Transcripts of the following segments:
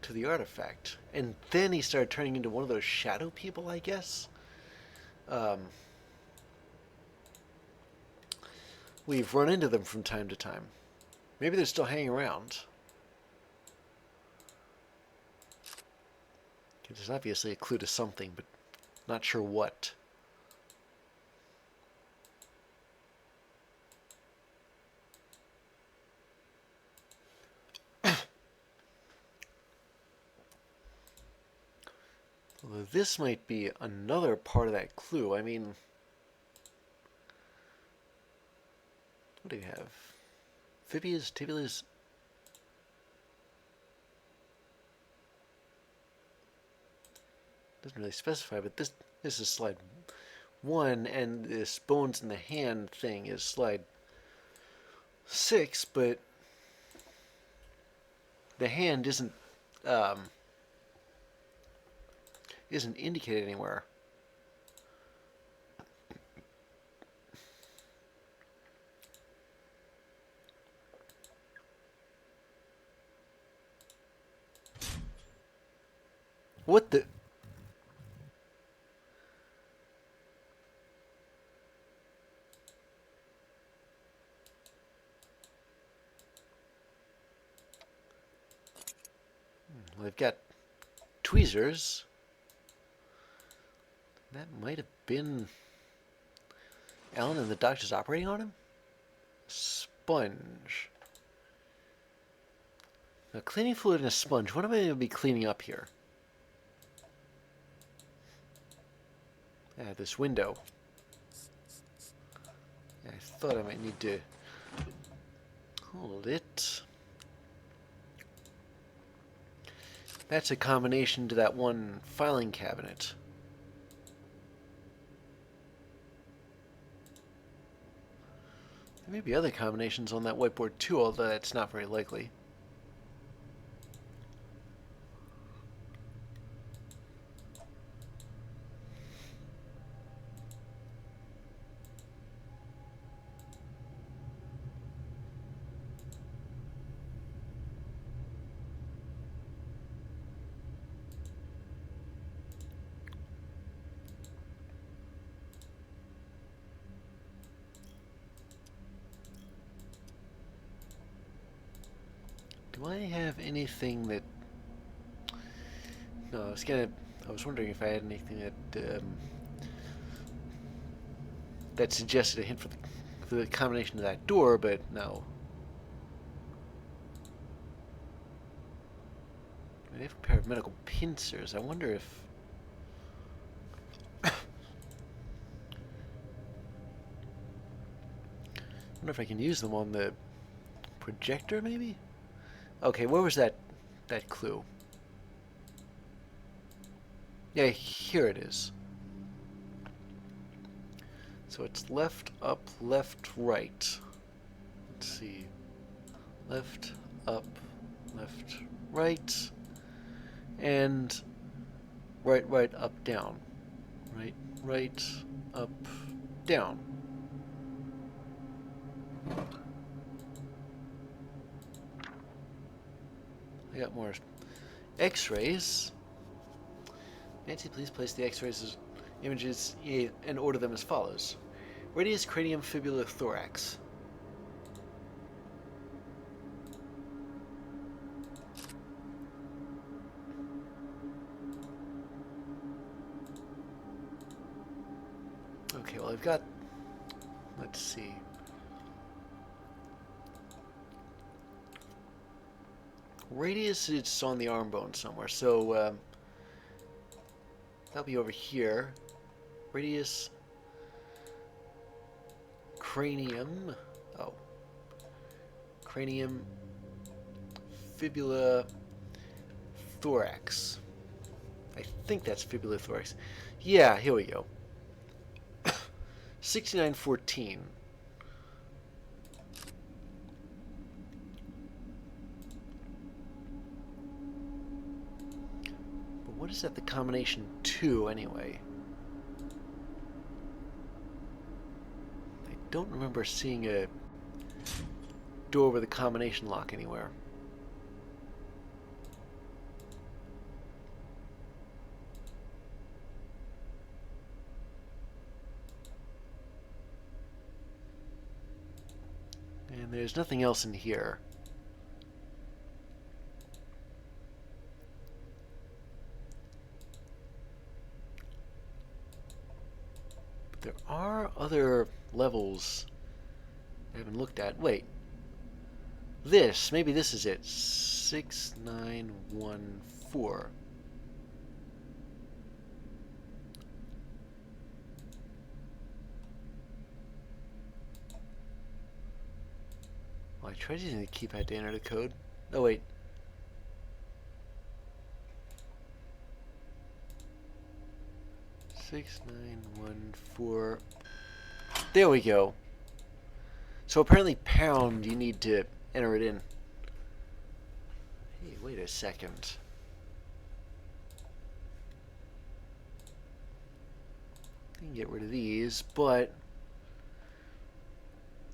to the artifact, and then he started turning into one of those shadow people, I guess. Um, we've run into them from time to time. Maybe they're still hanging around. There's obviously a clue to something, but not sure what. Although this might be another part of that clue. I mean, what do you have? Fibias, tibulas. Doesn't really specify, but this is slide 1, and this bones in the hand thing is slide 6, but the hand isn't indicated anywhere. What the? Well, they've got tweezers. That might have been Alan and the doctors operating on him? Sponge. Now, cleaning fluid and a sponge. What am I going to be cleaning up here? This window. I thought I might need to hold it. That's a combination to that one filing cabinet. There may be other combinations on that whiteboard too, although that's not very likely. Do I have anything that... No, I was wondering if I had anything that that suggested a hint for the combination of that door, but no. They have a pair of medical pincers. I wonder if... I wonder if I can use them on the projector, maybe? Okay, where was that clue? Yeah, here it is. So it's left, up, left, right. Let's see. Left, up, left, right. And right, right, up, down. Right, right, up, down. I got more x-rays. Nancy, please place the x-rays as images and order them as follows. Radius, cranium, fibula, thorax. Okay, well I've got, let's see. Radius, it's on the arm bone somewhere, so that'll be over here. Radius, cranium, oh, cranium, fibula, thorax. I think that's fibula thorax. Yeah, here we go. 6914. But what is that the combination to anyway? I don't remember seeing a door with a combination lock anywhere. And there's nothing else in here. But there are other levels I haven't looked at. Wait. Maybe this is it. 6914. Well, I tried using the keypad to enter the code. Oh, wait. Six, 914. There we go. So apparently pound, you need to enter it in. Hey, wait a second. I can get rid of these, but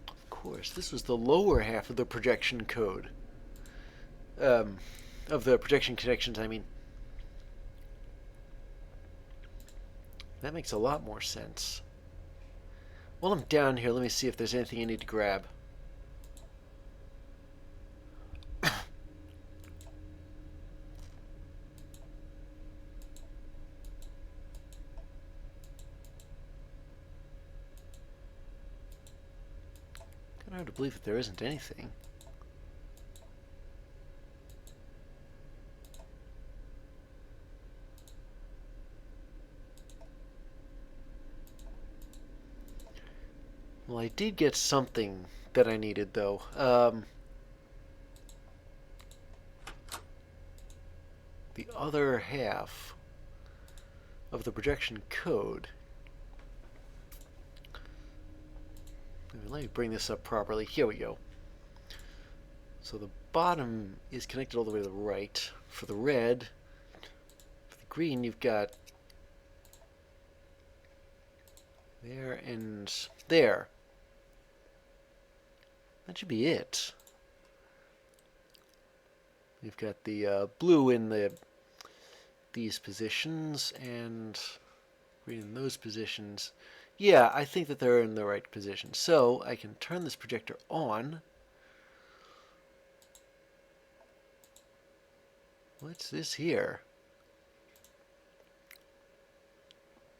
of course, this was the lower half of the projection code. Of the projection connections, I mean. That makes a lot more sense. While I'm down here, let me see if there's anything I need to grab. I kind of hard to believe that there isn't anything. Well, I did get something that I needed, though. The other half of the projection code. Let me bring this up properly. Here we go. So the bottom is connected all the way to the right. For the red, for the green, you've got there and there. That should be it. You've got the blue in these positions and green in those positions. Yeah, I think that they're in the right position. So I can turn this projector on. What's this here?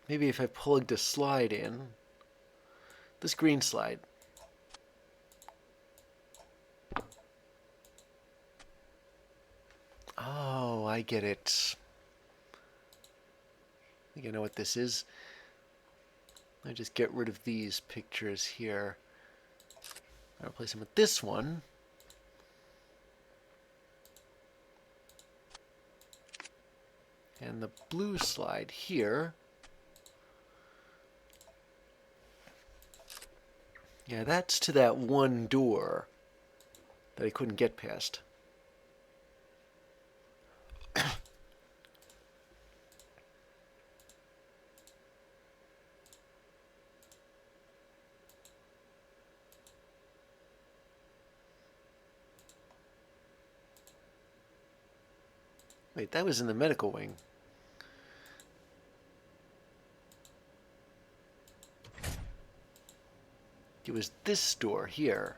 Maybe if I plugged a slide in. This green slide. Oh, I get it. I think I know what this is. I just get rid of these pictures here. I'll replace them with this one. And the blue slide here. Yeah, that's to that one door that I couldn't get past. Wait, that was in the medical wing. It was this door here.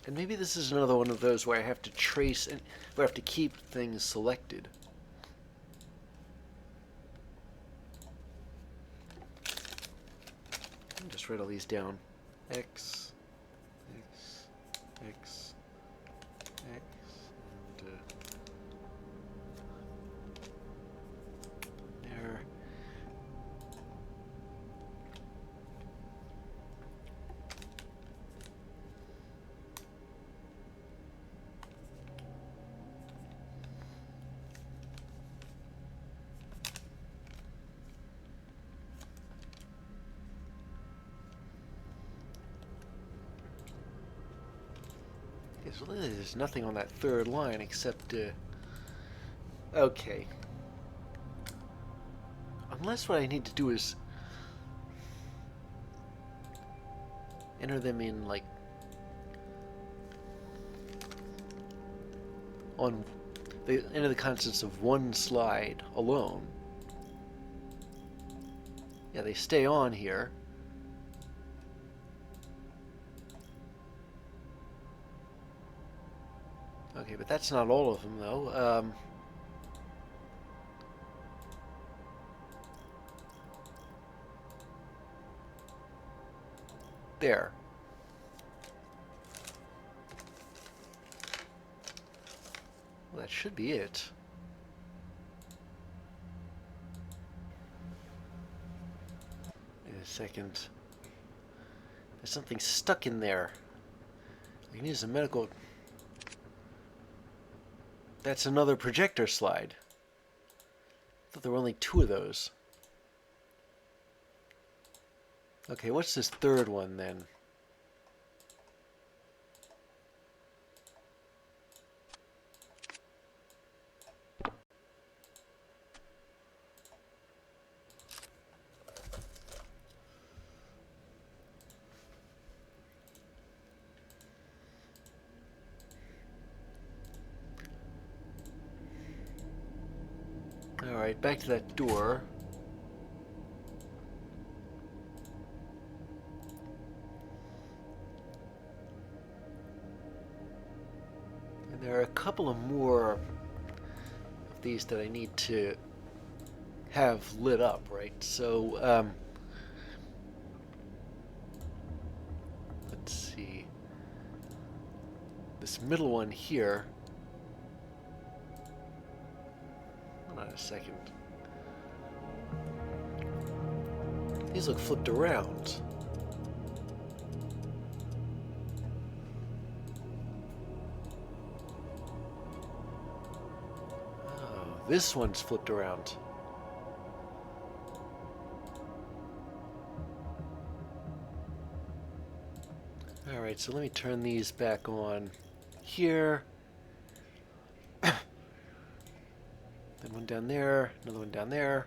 And maybe this is another one of those where I have to trace and where I have to keep things selected. I'll just write all these down. X, X, X, X, and there. So there's nothing on that third line except, okay. Unless what I need to do is enter them in, like, enter the contents of one slide alone. Yeah, they stay on here. Okay, but that's not all of them, though. There. Well, that should be it. Wait a second. There's something stuck in there. We can use a medical... That's another projector slide. I thought there were only 2 of those. Okay, what's this third one then? Alright, back to that door. And there are a couple of more of these that I need to have lit up, right? So, let's see. This middle one here. Hold on a second. These look flipped around. Oh, this one's flipped around. Alright, so let me turn these back on here. Then one down there, another one down there.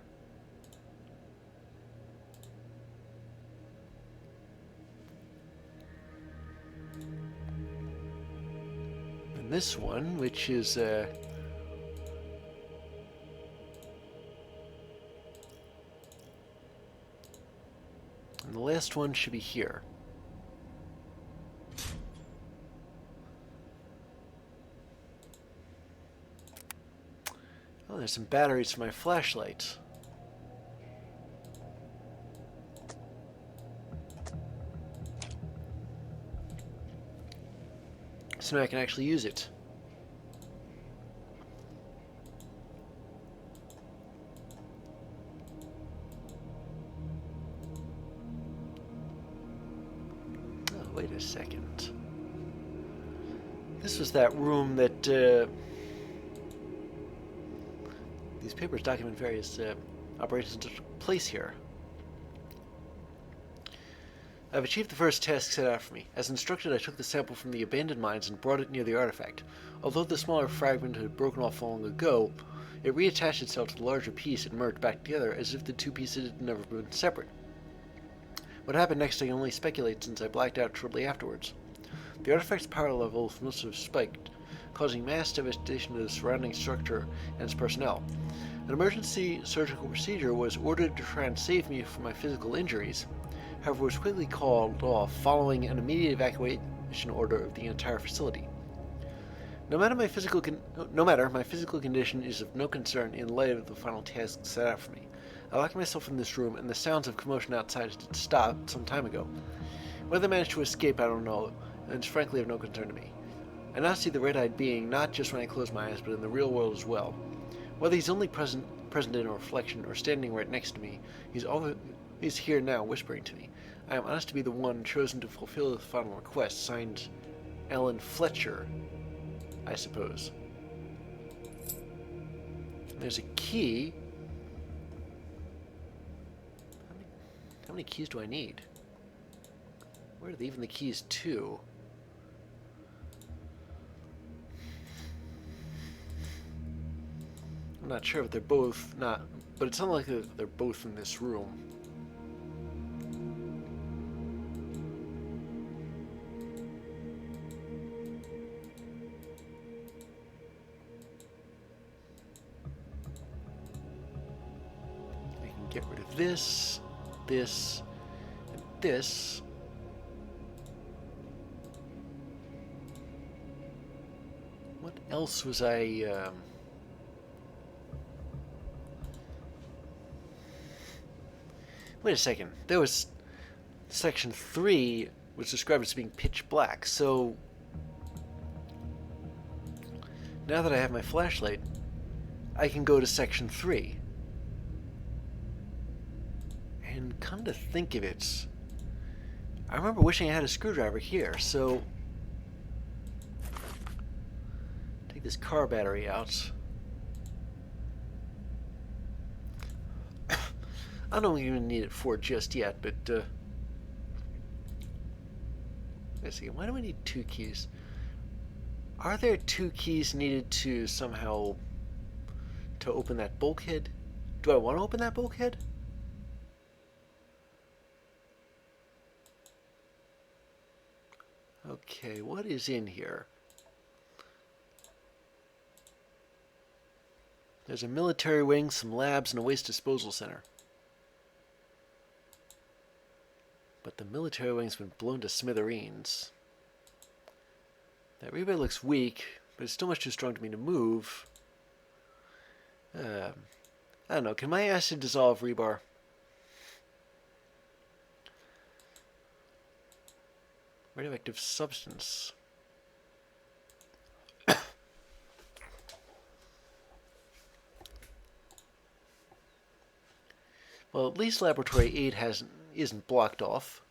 And this one, which is and the last one should be here. Oh, there's some batteries for my flashlight. So now I can actually use it. Oh, wait a second. This was that room that these papers document various operations that took place here. I've achieved the first task set out for me. As instructed, I took the sample from the abandoned mines and brought it near the artifact. Although the smaller fragment had broken off long ago, it reattached itself to the larger piece and merged back together as if the 2 pieces had never been separate. What happened next I can only speculate since I blacked out shortly afterwards. The artifact's power levels must have spiked, causing mass devastation to the surrounding structure and its personnel. An emergency surgical procedure was ordered to try and save me from my physical injuries. However, was quickly called off following an immediate evacuation order of the entire facility. No matter my physical condition is of no concern in light of the final task set out for me. I locked myself in this room, and the sounds of commotion outside had stopped some time ago. Whether I managed to escape, I don't know, and it's frankly of no concern to me. I now see the red-eyed being not just when I close my eyes, but in the real world as well. Whether he's only present in a reflection or standing right next to me, he's here now, whispering to me. I am honest to be the one chosen to fulfill the final request, signed Ellen Fletcher, I suppose. And there's a key. How many keys do I need? Where are even the keys to? I'm not sure if they're both not, but it's not like they're both in this room. I can get rid of this. this, and this. What else was I... Wait a second. There was... Section 3 was described as being pitch black, so... Now that I have my flashlight, I can go to Section 3. And come to think of it, I remember wishing I had a screwdriver here, so... Take this car battery out. I don't even need it for just yet, but... Wait a second, why do I need 2 keys? Are there 2 keys needed to somehow... to open that bulkhead? Do I want to open that bulkhead? Okay, what is in here? There's a military wing, some labs, and a waste disposal center. But the military wing's been blown to smithereens. That rebate looks weak, but it's still much too strong to me to move. I don't know, can my acid dissolve rebar? Radioactive substance. Well, at least Laboratory 8 isn't blocked off.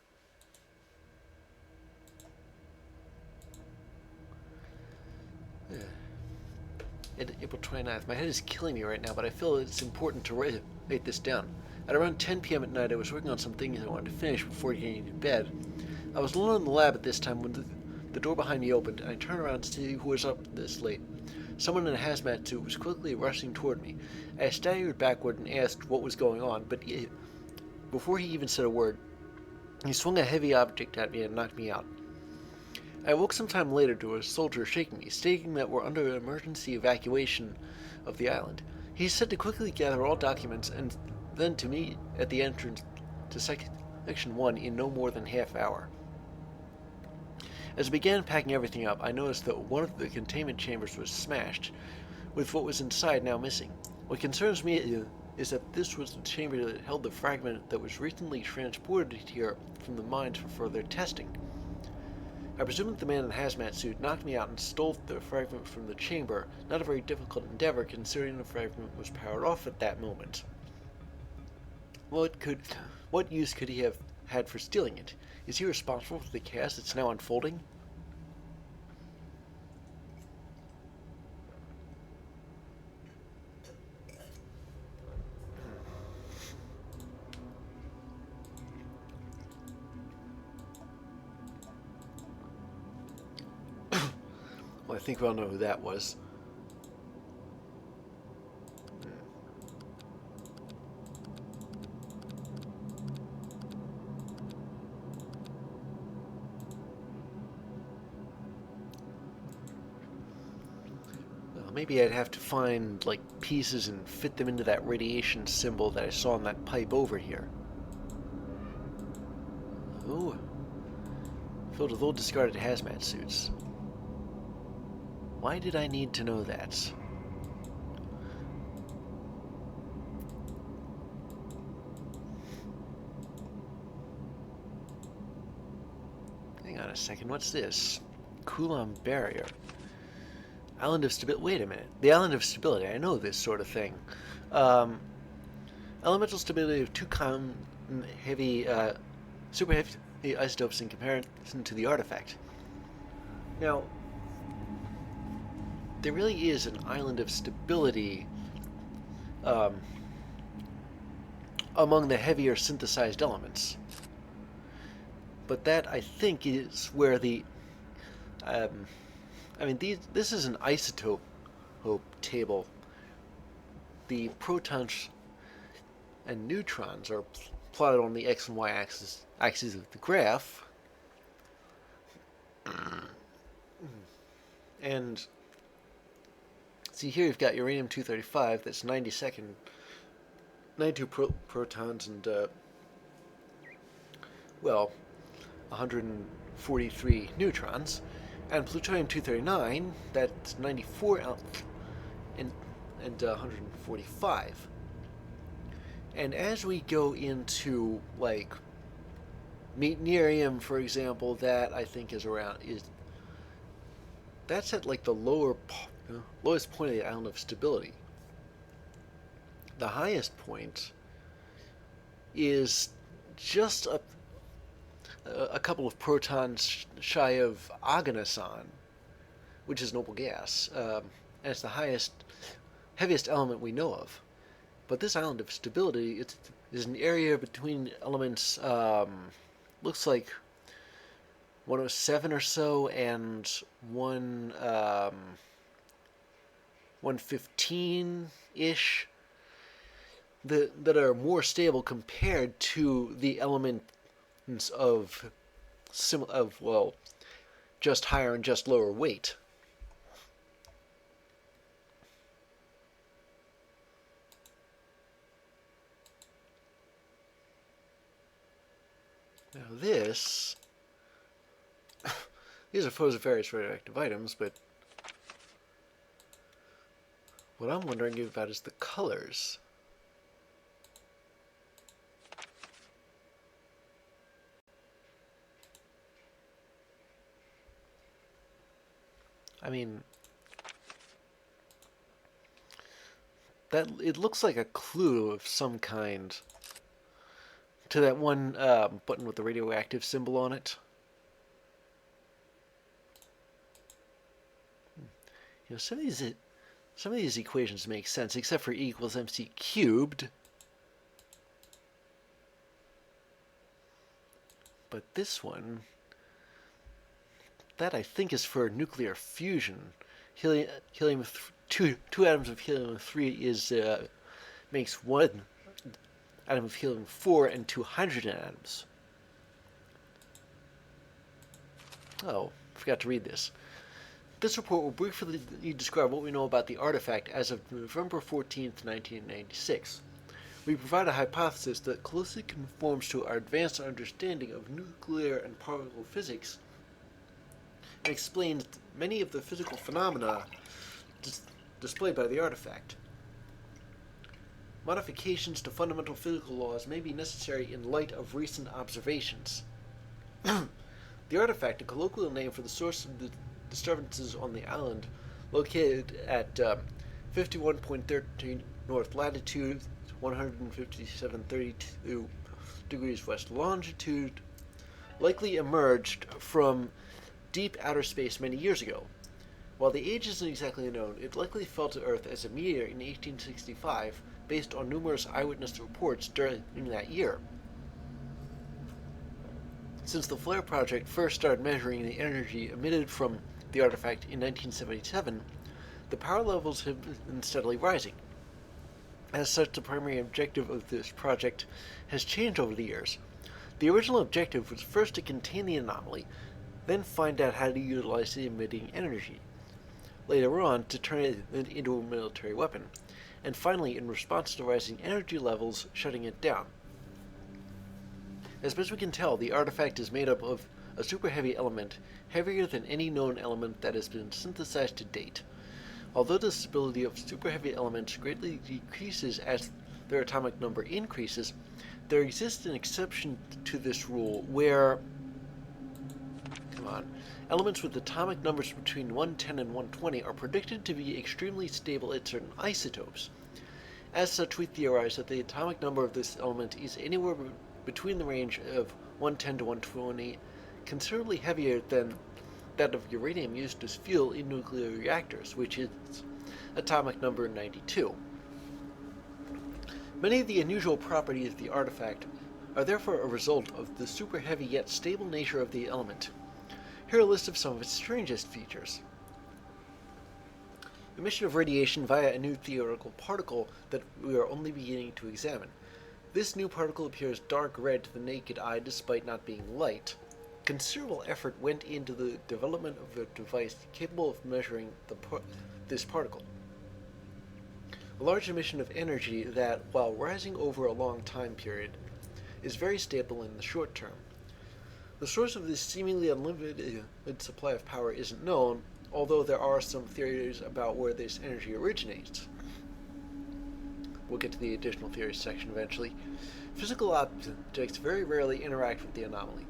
April 29th. My head is killing me right now, but I feel it's important to write this down. At around 10 p.m. at night, I was working on some things I wanted to finish before getting to bed. I was alone in the lab at this time when the door behind me opened, and I turned around to see who was up this late. Someone in a hazmat suit was quickly rushing toward me. I staggered backward and asked what was going on, but before he even said a word, he swung a heavy object at me and knocked me out. I woke some time later to a soldier shaking me, stating that we're under emergency evacuation of the island. He said to quickly gather all documents and then to meet at the entrance to Section 1 in no more than half hour. As I began packing everything up, I noticed that one of the containment chambers was smashed, with what was inside now missing. What concerns me is that this was the chamber that held the fragment that was recently transported here from the mines for further testing. I presume that the man in the hazmat suit knocked me out and stole the fragment from the chamber, not a very difficult endeavor considering the fragment was powered off at that moment. What use could he have had for stealing it? Is he responsible for the chaos that's now unfolding? Well, I think we all know who that was. Maybe I'd have to find, like, pieces and fit them into that radiation symbol that I saw on that pipe over here. Ooh. Filled with old discarded hazmat suits. Why did I need to know that? Hang on a second, what's this? Coulomb barrier. Island of Stability. Wait a minute. The Island of Stability. I know this sort of thing. Elemental stability of 2 common heavy, super heavy isotopes in comparison to the artifact. Now, there really is an Island of Stability among the heavier synthesized elements. But that, I think, is where the... this is an isotope table. The protons and neutrons are plotted on the x and y axis of the graph. And see here you've got uranium-235, that's 92 protons and well, 143 neutrons, and plutonium-239, that's 94 and 145. And as we go into like Meitnerium, for example, that I think is that's at like the lowest point of the island of stability. The highest point is just a couple of protons shy of oganesson, which is noble gas, and it's the heaviest element we know of. But this island of stability is an area between elements, looks like 107 or so and 115 ish that are more stable compared to the elements of just higher and just lower weight. Now these are photos of various radioactive items, but what I'm wondering about is the colors. I mean, that it looks like a clue of some kind to that one button with the radioactive symbol on it. You know, some of these equations make sense, except for E equals mc cubed. But this one, that I think is for nuclear fusion. Helium two atoms of helium-3 makes one atom of helium-4 and 2 hydrogen atoms. Oh, forgot to read this. This report will briefly describe what we know about the artifact as of November 14th, 1996. We provide a hypothesis that closely conforms to our advanced understanding of nuclear and particle physics and explains many of the physical phenomena displayed by the artifact. Modifications to fundamental physical laws may be necessary in light of recent observations. The artifact, a colloquial name for the source of the disturbances on the island, located at 51.13 north latitude, 157.32 degrees west longitude, likely emerged from deep outer space many years ago. While the age isn't exactly known, it likely fell to Earth as a meteor in 1865, based on numerous eyewitness reports during that year. Since the FLARE project first started measuring the energy emitted from the artifact in 1977, the power levels have been steadily rising. As such, the primary objective of this project has changed over the years. The original objective was first to contain the anomaly, then find out how to utilize the emitting energy. Later on, to turn it into a military weapon, and finally, in response to rising energy levels, shutting it down. As best we can tell, the artifact is made up of a super heavy element, heavier than any known element that has been synthesized to date. Although the stability of super heavy elements greatly decreases as their atomic number increases, there exists an exception to this rule where elements with atomic numbers between 110 and 120 are predicted to be extremely stable at certain isotopes. As such, we theorize that the atomic number of this element is anywhere between the range of 110 to 120, considerably heavier than that of uranium used as fuel in nuclear reactors, which is atomic number 92. Many of the unusual properties of the artifact are therefore a result of the super heavy yet stable nature of the element. Here are a list of some of its strangest features. Emission of radiation via a new theoretical particle that we are only beginning to examine. This new particle appears dark red to the naked eye despite not being light. Considerable effort went into the development of a device capable of measuring this particle. A large emission of energy that, while rising over a long time period, is very stable in the short term. The source of this seemingly unlimited supply of power isn't known, although there are some theories about where this energy originates. We'll get to the additional theories section eventually. Physical objects very rarely interact with the anomaly.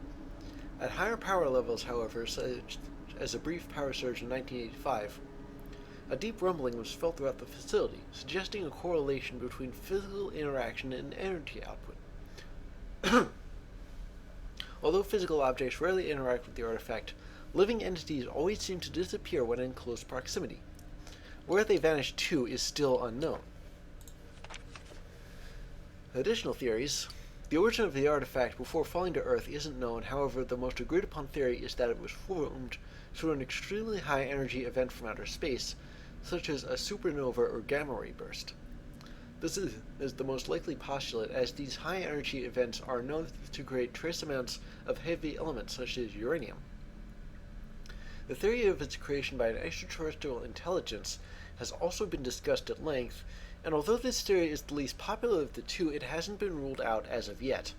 At higher power levels, however, such as a brief power surge in 1985, a deep rumbling was felt throughout the facility, suggesting a correlation between physical interaction and energy output. Although physical objects rarely interact with the artifact, living entities always seem to disappear when in close proximity. Where they vanish to is still unknown. Additional theories. The origin of the artifact before falling to Earth isn't known, however, the most agreed upon theory is that it was formed through an extremely high energy event from outer space, such as a supernova or gamma ray burst. This is the most likely postulate, as these high energy events are known to create trace amounts of heavy elements such as uranium. The theory of its creation by an extraterrestrial intelligence has also been discussed at length, and although this theory is the least popular of the two, it hasn't been ruled out as of yet.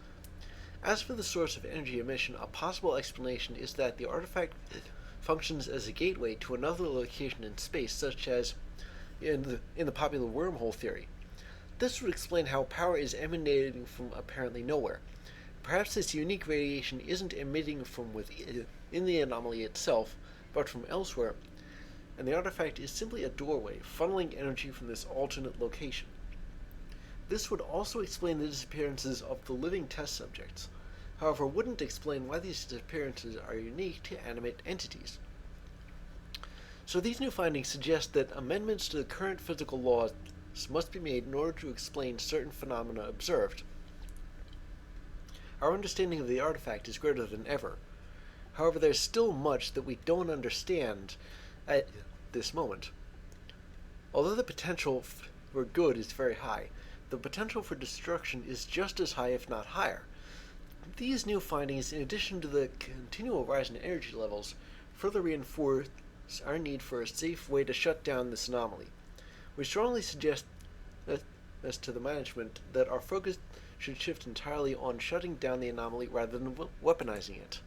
As for the source of energy emission, a possible explanation is that the artifact functions as a gateway to another location in space, such as in the popular wormhole theory. This would explain how power is emanating from apparently nowhere. Perhaps this unique radiation isn't emitting from within the anomaly itself, but from elsewhere, and the artifact is simply a doorway, funneling energy from this alternate location. This would also explain the disappearances of the living test subjects, however wouldn't explain why these disappearances are unique to animate entities. So these new findings suggest that amendments to the current physical laws must be made in order to explain certain phenomena observed. Our understanding of the artifact is greater than ever. However, there's still much that we don't understand at this moment. Although the potential for good is very high, the potential for destruction is just as high, if not higher. These new findings, in addition to the continual rise in energy levels, further reinforce our need for a safe way to shut down this anomaly. We strongly suggest as to the management that our focus should shift entirely on shutting down the anomaly rather than weaponizing it.